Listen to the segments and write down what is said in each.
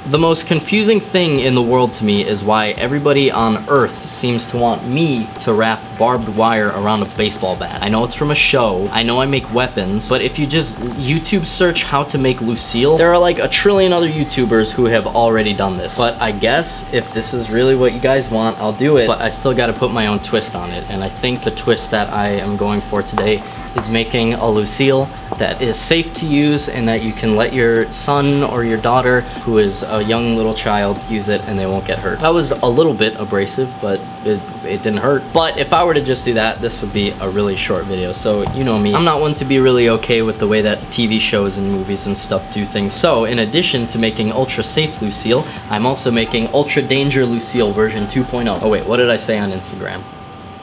The most confusing thing in the world to me is why everybody on Earth seems to want me to wrap barbed wire around a baseball bat. I know it's from a show, I know I make weapons, but if you just YouTube search how to make Lucille, there are like a trillion other YouTubers who have already done this. But I guess if this is really what you guys want, I'll do it, but I still gotta put my own twist on it. And I think the twist that I am going for today is making a Lucille that is safe to use and that you can let your son or your daughter, who is a young little child, use it and they won't get hurt. That was a little bit abrasive, but it didn't hurt. But if I were to just do that, this would be a really short video. So you know me, I'm not one to be really okay with the way that TV shows and movies and stuff do things. So in addition to making ultra safe Lucille, I'm also making ultra danger Lucille version 2.0. Oh wait, what did I say on Instagram?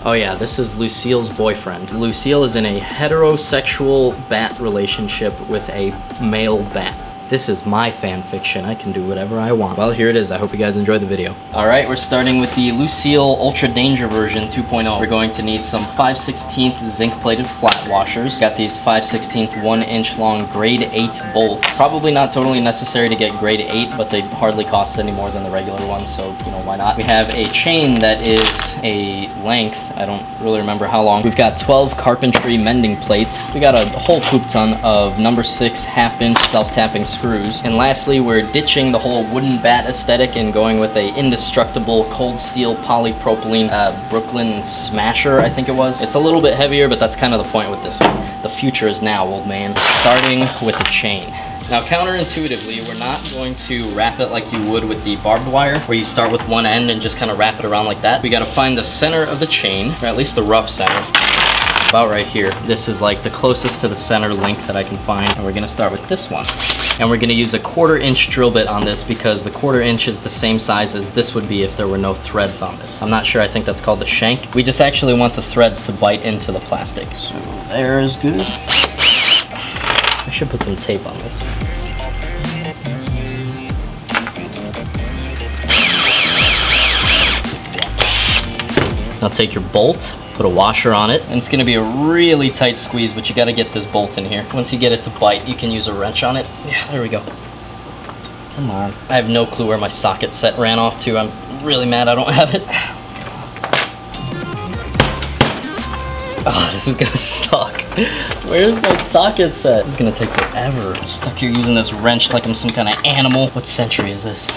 Oh yeah, this is Lucille's boyfriend. Lucille is in a heterosexual bat relationship with a male bat. This is my fan fiction. I can do whatever I want. Well, here it is. I hope you guys enjoyed the video. All right, we're starting with the Lucille Ultra Danger version 2.0. We're going to need some 5/16 zinc-plated flat washers. Got these 5/16 1-inch long grade 8 bolts. Probably not totally necessary to get grade 8, but they hardly cost any more than the regular ones, so you know, why not? We have a chain that is a length, I don't really remember how long. We've got 12 carpentry mending plates. We got a whole poop ton of number 6 1/2-inch self-tapping screws. And lastly, we're ditching the whole wooden bat aesthetic and going with a indestructible cold steel polypropylene Brooklyn Smasher, I think it was. It's a little bit heavier, but that's kind of the point with this one. The future is now, old man. Starting with the chain. Now, counterintuitively, we're not going to wrap it like you would with the barbed wire, where you start with one end and just kind of wrap it around like that. We gotta find the center of the chain, or at least the rough center. About right here. This is like the closest to the center length that I can find, and we're gonna start with this one. And we're gonna use a 1/4-inch drill bit on this because the 1/4-inch is the same size as this would be if there were no threads on this. I'm not sure, I think that's called the shank. We just actually want the threads to bite into the plastic. So there is good. I should put some tape on this. Now take your bolt, put a washer on it, and it's gonna be a really tight squeeze, but you gotta get this bolt in here. Once you get it to bite, you can use a wrench on it. Yeah, there we go. Come on. I have no clue where my socket set ran off to. I'm really mad I don't have it. Oh, this is gonna suck. Where's my socket set? This is gonna take forever. I'm stuck here using this wrench like I'm some kind of animal. What century is this?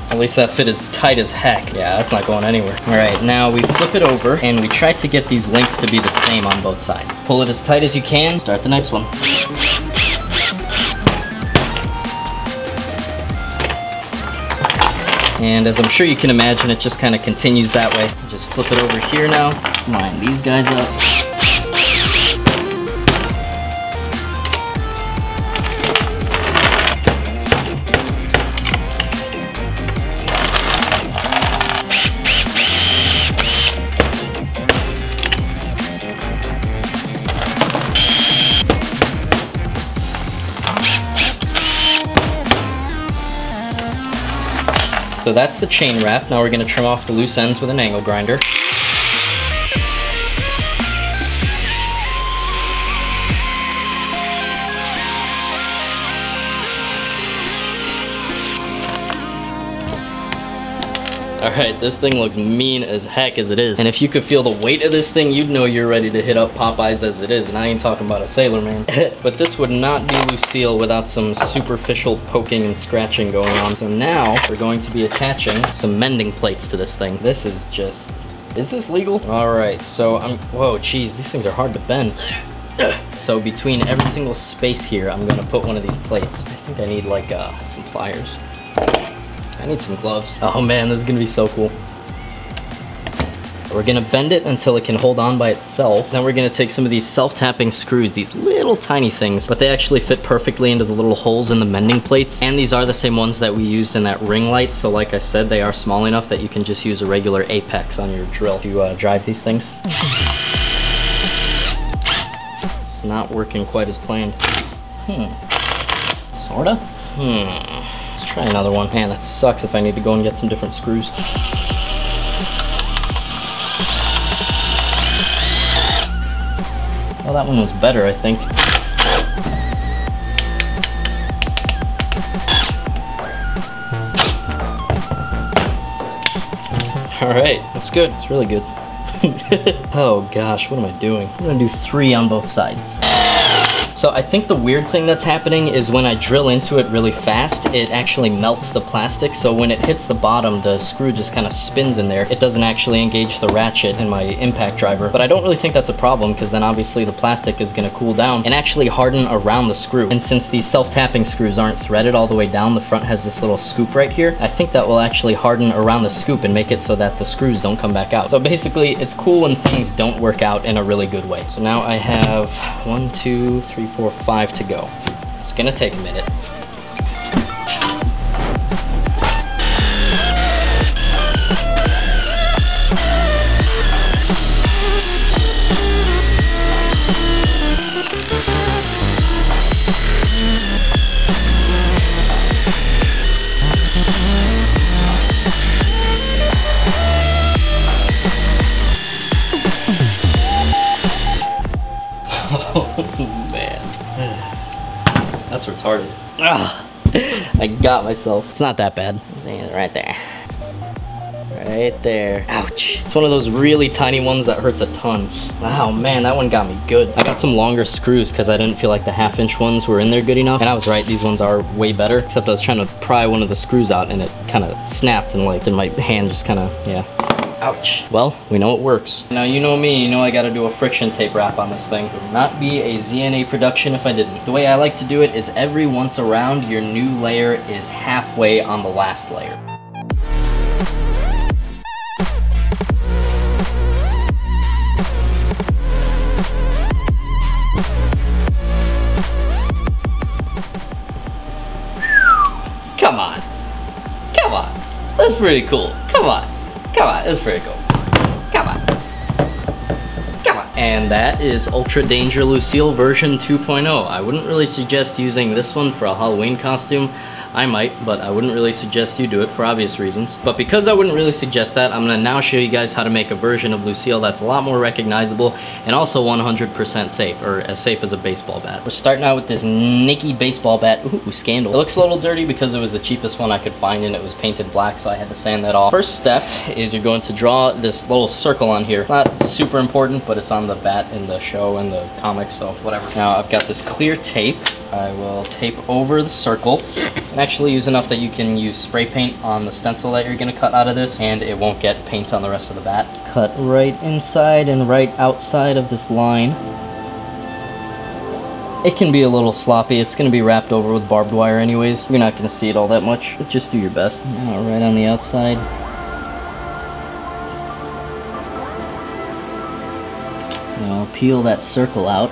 At least that fit is tight as heck. Yeah, that's not going anywhere. All right, now we flip it over and we try to get these links to be the same on both sides. Pull it as tight as you can, start the next one. And as I'm sure you can imagine, it just kind of continues that way. Just flip it over here now, line these guys up. So that's the chain wrap. Now we're gonna trim off the loose ends with an angle grinder. All right, this thing looks mean as heck as it is. And if you could feel the weight of this thing, you'd know you're ready to hit up Popeyes as it is. And I ain't talking about a sailor, man. But this would not be Lucille without some superficial poking and scratching going on. So now we're going to be attaching some mending plates to this thing. This is just, is this legal? All right, so whoa, geez, these things are hard to bend. So between every single space here, I'm gonna put one of these plates. I think I need like some pliers. I need some gloves. Oh man, this is gonna be so cool. We're gonna bend it until it can hold on by itself. Then we're gonna take some of these self-tapping screws, these little tiny things, but they actually fit perfectly into the little holes in the mending plates. And these are the same ones that we used in that ring light. So like I said, they are small enough that you can just use a regular apex on your drill to drive these things. It's not working quite as planned. Sorta? Let's try another one. Man, that sucks if I need to go and get some different screws. Well, that one was better, I think. All right, that's good. It's really good. Oh gosh, what am I doing? I'm gonna do 3 on both sides. So I think the weird thing that's happening is when I drill into it really fast, it actually melts the plastic. So when it hits the bottom, the screw just kind of spins in there. It doesn't actually engage the ratchet in my impact driver. But I don't really think that's a problem because then obviously the plastic is gonna cool down and actually harden around the screw. And since these self-tapping screws aren't threaded all the way down, the front has this little scoop right here. I think that will actually harden around the scoop and make it so that the screws don't come back out. So basically it's cool when things don't work out in a really good way. So now I have 1, 2, 3, 4, 5 to go. It's gonna take a minute. Oh man. That's retarded. Ugh. I got myself. It's not that bad. Right there. Right there. Ouch. It's one of those really tiny ones that hurts a ton. Wow, man, that one got me good. I got some longer screws because I didn't feel like the 1/2" ones were in there good enough. And I was right, these ones are way better. Except I was trying to pry one of the screws out and it kind of snapped and like, then my hand just kind of, yeah. Ouch. Well, we know it works. Now you know me, you know I gotta do a friction tape wrap on this thing. It would not be a ZNA production if I didn't. The way I like to do it is every once around, your new layer is halfway on the last layer. Come on. Come on. That's pretty cool. Come on. Come on, that's pretty cool. Come on. Come on. And that is Ultra Danger Lucille version 2.0. I wouldn't really suggest using this one for a Halloween costume. I might, but I wouldn't really suggest you do it for obvious reasons. But because I wouldn't really suggest that, I'm gonna now show you guys how to make a version of Lucille that's a lot more recognizable and also 100% safe, or as safe as a baseball bat. We're starting out with this Nike baseball bat. Ooh, Scandal. It looks a little dirty because it was the cheapest one I could find and it was painted black, so I had to sand that off. First step is you're going to draw this little circle on here. Not super important, but it's on the bat in the show and the comics, so whatever. Now I've got this clear tape. I will tape over the circle and actually use enough that you can use spray paint on the stencil that you're gonna cut out of this and it won't get paint on the rest of the bat. Cut right inside and right outside of this line. It can be a little sloppy. It's gonna be wrapped over with barbed wire anyways. You're not gonna see it all that much, but just do your best. Now right on the outside. Now peel that circle out.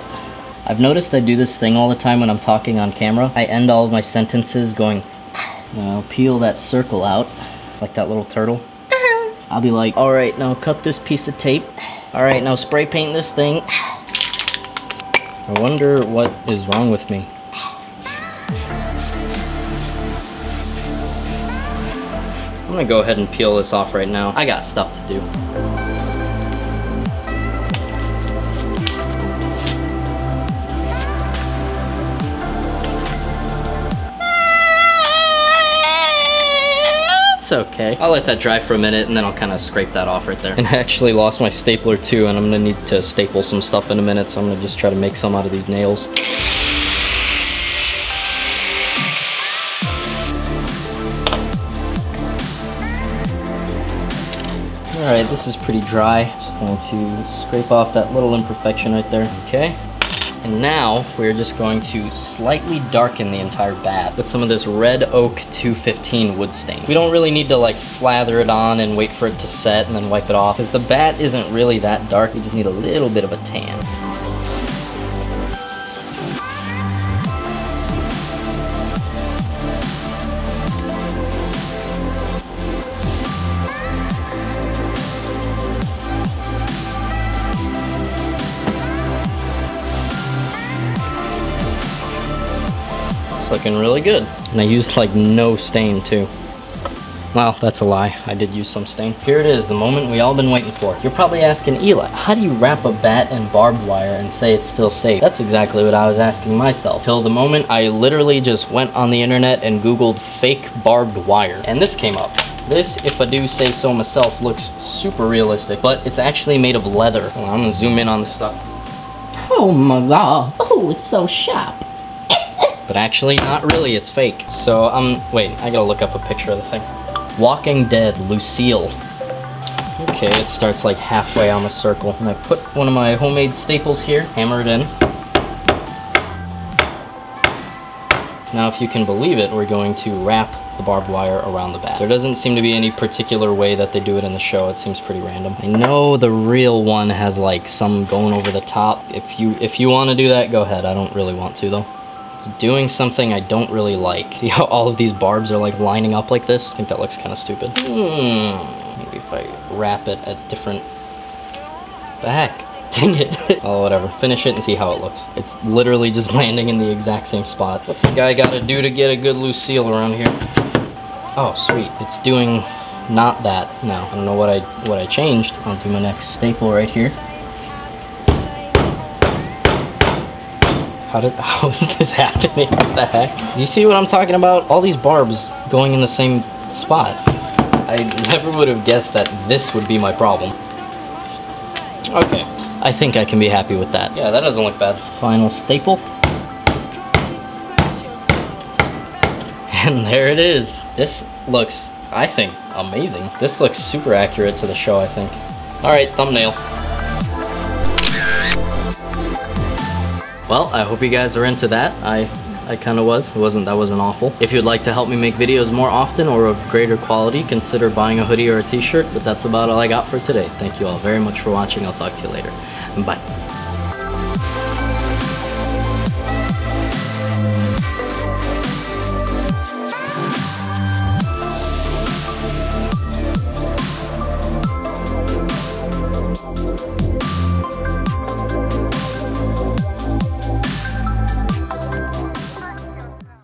I've noticed I do this thing all the time when I'm talking on camera. I end all of my sentences going, now peel that circle out, like that little turtle. I'll be like, all right, now cut this piece of tape. All right, now spray paint this thing. I wonder what is wrong with me. I'm gonna go ahead and peel this off right now. I got stuff to do. It's okay. I'll let that dry for a minute and then I'll kind of scrape that off right there. And I actually lost my stapler too, and I'm gonna need to staple some stuff in a minute, so I'm gonna just try to make some out of these nails. Alright, this is pretty dry. Just going to scrape off that little imperfection right there. Okay. And now we're just going to slightly darken the entire bat with some of this Red Oak 215 wood stain. We don't really need to like slather it on and wait for it to set and then wipe it off, because the bat isn't really that dark. We just need a little bit of a tan. Looking really good. And I used like no stain too. Well, that's a lie. I did use some stain. Here it is, the moment we all been waiting for. You're probably asking, Eli, how do you wrap a bat in barbed wire and say it's still safe? That's exactly what I was asking myself. Till the moment I literally just went on the internet and Googled fake barbed wire. And this came up. This, if I do say so myself, looks super realistic, but it's actually made of leather. Hold on, I'm gonna zoom in on the stuff. Oh my god. Oh, it's so sharp. But actually, not really, it's fake. So, wait, I gotta look up a picture of the thing. Walking Dead, Lucille. Okay, it starts like halfway on the circle. And I put one of my homemade staples here, hammer it in. Now, if you can believe it, we're going to wrap the barbed wire around the bat. There doesn't seem to be any particular way that they do it in the show. It seems pretty random. I know the real one has like some going over the top. If you want to do that, go ahead. I don't really want to though. It's doing something I don't really like. See how all of these barbs are like lining up like this? I think that looks kind of stupid. Maybe if I wrap it at different... The heck? Dang it. Oh, whatever. Finish it and see how it looks. It's literally just landing in the exact same spot. What's the guy gotta do to get a good Lucille around here? Oh, sweet. It's doing not that now. I don't know what I changed. I'll do my next staple right here. How is this happening? What the heck? Do you see what I'm talking about? All these barbs going in the same spot. I never would have guessed that this would be my problem. Okay. I think I can be happy with that. Yeah, that doesn't look bad. Final staple. And there it is. This looks, I think, amazing. This looks super accurate to the show, I think. All right, thumbnail. Well, I hope you guys are into that. I kind of was. That wasn't awful. If you'd like to help me make videos more often or of greater quality, consider buying a hoodie or a t-shirt, but that's about all I got for today. Thank you all very much for watching. I'll talk to you later. Bye.